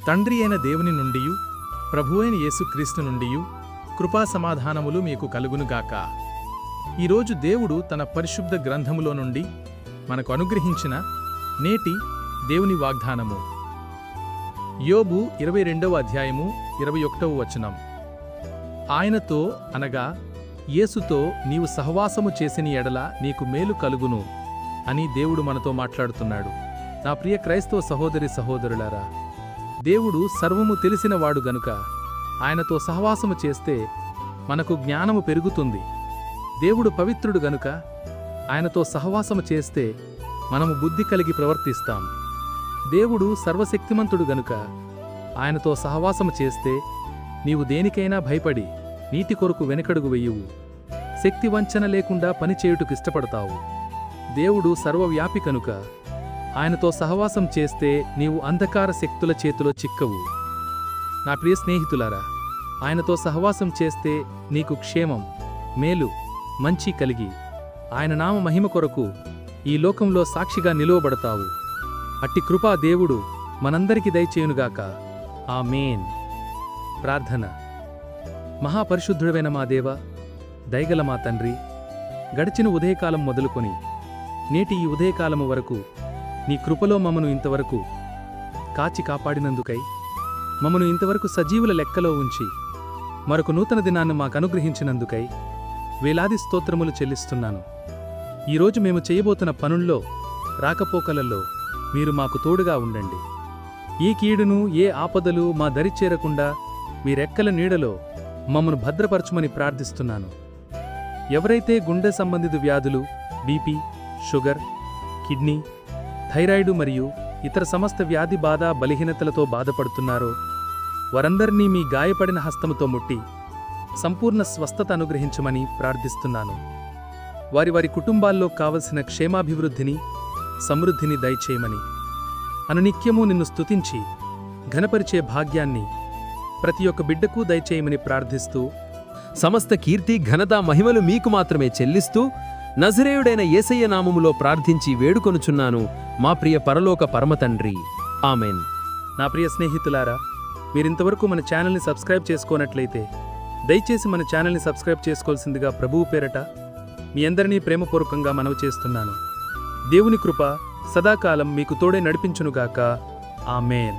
తండ్రి అయిన దేవుని నుండియు ప్రభువైన యేసుక్రీస్తు నుండియు కృపా సమాధానములు మీకు కలుగునుగాక. ఈరోజు దేవుడు తన పరిశుద్ధ గ్రంథములో నుండి మనకు అనుగ్రహించిన నేటి దేవుని వాగ్దానము యోబు 22వ అధ్యాయము 21వ వచనం. ఆయనతో అనగా యేసుతో నీవు సహవాసము చేసిన ఎడల నీకు మేలు కలుగును అని దేవుడు మనతో మాట్లాడుతున్నాడు. నా ప్రియ క్రైస్తవ సహోదరి సహోదరులారా, దేవుడు సర్వము తెలిసినవాడు గనుక ఆయనతో సహవాసము చేస్తే మనకు జ్ఞానము పెరుగుతుంది. దేవుడు పవిత్రుడు గనుక ఆయనతో సహవాసము చేస్తే మనము బుద్ధి కలిగి ప్రవర్తిస్తాం. దేవుడు సర్వశక్తిమంతుడు గనుక ఆయనతో సహవాసము చేస్తే నీవు దేనికైనా భయపడి నీతి కొరకు వెనకడుగు వెయ్యువు. శక్తి వంచన లేకుండా పనిచేయుటకు ఇష్టపడతావు. దేవుడు సర్వవ్యాపి కనుక ఆయనతో సహవాసం చేస్తే నీవు అంధకార శక్తుల చేతిలో చిక్కవు. నా ప్రియ స్నేహితులారా, ఆయనతో సహవాసం చేస్తే నీకు క్షేమం, మేలు, మంచి కలిగి ఆయన నామ మహిమ కొరకు ఈ లోకంలో సాక్షిగా నిలువబడతావు. అట్టి కృపా దేవుడు మనందరికీ దయచేయునుగాక. ఆమేన్. ప్రార్థన. మహాపరిశుద్ధుడైన మా దేవ, దయగల మా తండ్రి, గడిచిన ఉదయకాలం మొదలుకొని నేటి ఈ ఉదయకాలము వరకు నీ కృపలో మమ్మను ఇంతవరకు కాచి కాపాడినందుకై, మమ్మను ఇంతవరకు సజీవుల లెక్కలో ఉంచి మరొక నూతన దినాన్ని మాకు అనుగ్రహించినందుకై వేలాది స్తోత్రములు చెల్లిస్తున్నాను. ఈరోజు మేము చేయబోతున్న పనుల్లో, రాకపోకలలో మీరు మాకు తోడుగా ఉండండి. ఏ కీడును, ఏ ఆపదలు మా దరి చేరకుండా మీరెక్కల నీడలో మమ్మను భద్రపరచుమని ప్రార్థిస్తున్నాను. ఎవరైతే గుండె సంబంధిత వ్యాధులు, బీపీ, షుగర్, కిడ్నీ, థైరాయిడ్ మరియు ఇతర సమస్త వ్యాధి బాధ బలహీనతలతో బాధపడుతున్నారో వారందరినీ మీ గాయపడిన హస్తముతో ముట్టి సంపూర్ణ స్వస్థత అనుగ్రహించమని ప్రార్థిస్తున్నాను. వారి వారి కుటుంబాల్లో కావలసిన క్షేమాభివృద్ధిని, సమృద్ధిని దయచేయమని, అనునిత్యము నిన్ను స్తుతించి ఘనపరిచే భాగ్యాన్ని ప్రతి ఒక్క బిడ్డకు దయచేయమని ప్రార్థిస్తూ, సమస్త కీర్తి, ఘనత, మహిమలు మీకు మాత్రమే చెల్లిస్తూ నజరేయుడైన యేసయ్య నామములో ప్రార్థించి వేడుకొనుచున్నాను మా ప్రియ పరలోక పరమతండ్రి. ఆమెన్. నా ప్రియ స్నేహితులారా, మీరింతవరకు మన ఛానల్ని సబ్స్క్రైబ్ చేసుకోనట్లయితే దయచేసి మన ఛానల్ని సబ్స్క్రైబ్ చేసుకోవాల్సిందిగా ప్రభువు పేరట మీ అందరినీ ప్రేమపూర్వకంగా మనవి చేస్తున్నాను. దేవుని కృప సదాకాలం మీకు తోడే నడిపించునుగాక. ఆమెన్.